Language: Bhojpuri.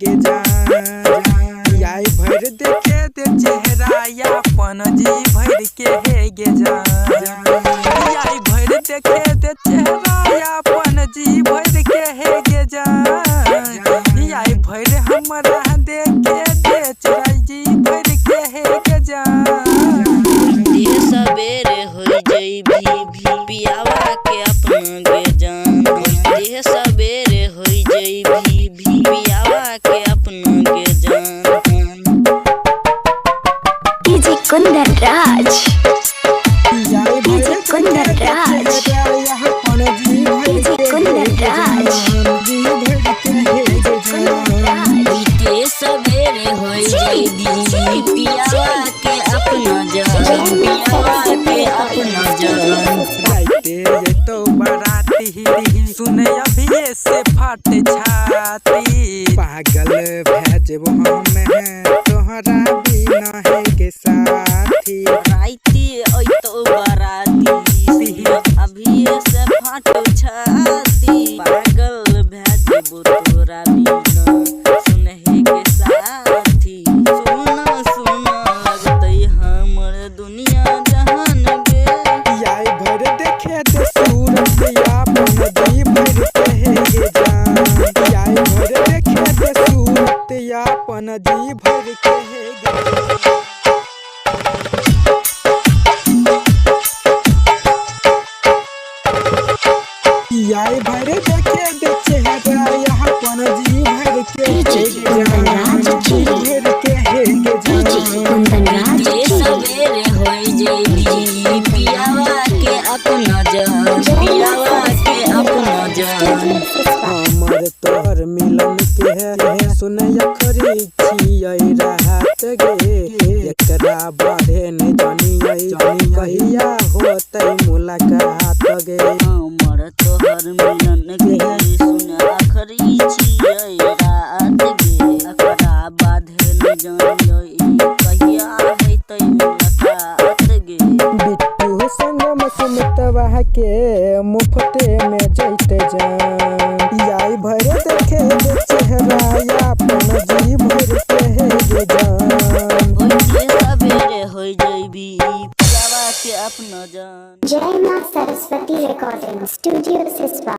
गे जान। आई भर देखे दे चेहरा अपन जी भर के हे गे जान। आई भर देखे दे चेहरा अपन जी भर के हे गे जान। आई भर हमरा देखे दे चेहरा जी भर के हे गे जान। दिह सबेरे हो जइबी पियावा के अपना गे जान। दिह सबेरे हो जइबी पियावा के अपना गे जान। DJ Kundan Raj, DJ Kundan Raj, DJ Kundan Raj. दिह सबेरे हो जइबी पियावा के अपना जान। पियावा के अपना जान। ये तो बराती सुन अभी से फट छाती। पागल भेजब हमें तोहरा बिना है के साथी। राइती ओइ तो बराती अभी से फाटो छाती। पागल भेजबो तोरा बिना सुनहे के साथी। सुना सुना लगतै हमर दुनिया जहान गे। आई भर देखे दे सूरत अपन जी भर के हे गे जान। आई भर देखे दे सूरत अपन जी भर के हे गे जान। आई भर देखे दे चेहरा अपन जी भर के हे गे जान। जी भर के हे गे जान। दिह सबेरे हो जइबी पियावा के अपना जान। पियावा के अपना जान। हमर तोहर मिलन के है सुन अखरी छियै राहत गे। एकरा बारे न जानियै कहिया होतै मुलाकात गे। हमर तोहर मिलन के सुन आखरी छियै रात गे। एकरा बाधे न जानियै कहिया हेतै मुलाकात गे। बिट्टू संगम सुमितवा के मुफ्ते में जैते जान। आई भर देखे दे चेहरा अपन जी भर के हे गे जान। दिह सबेरे हो जइबी पियावा के अपना जान। जय मां सरस्वती रिकॉर्डिंग स्टूडियो सिसवा।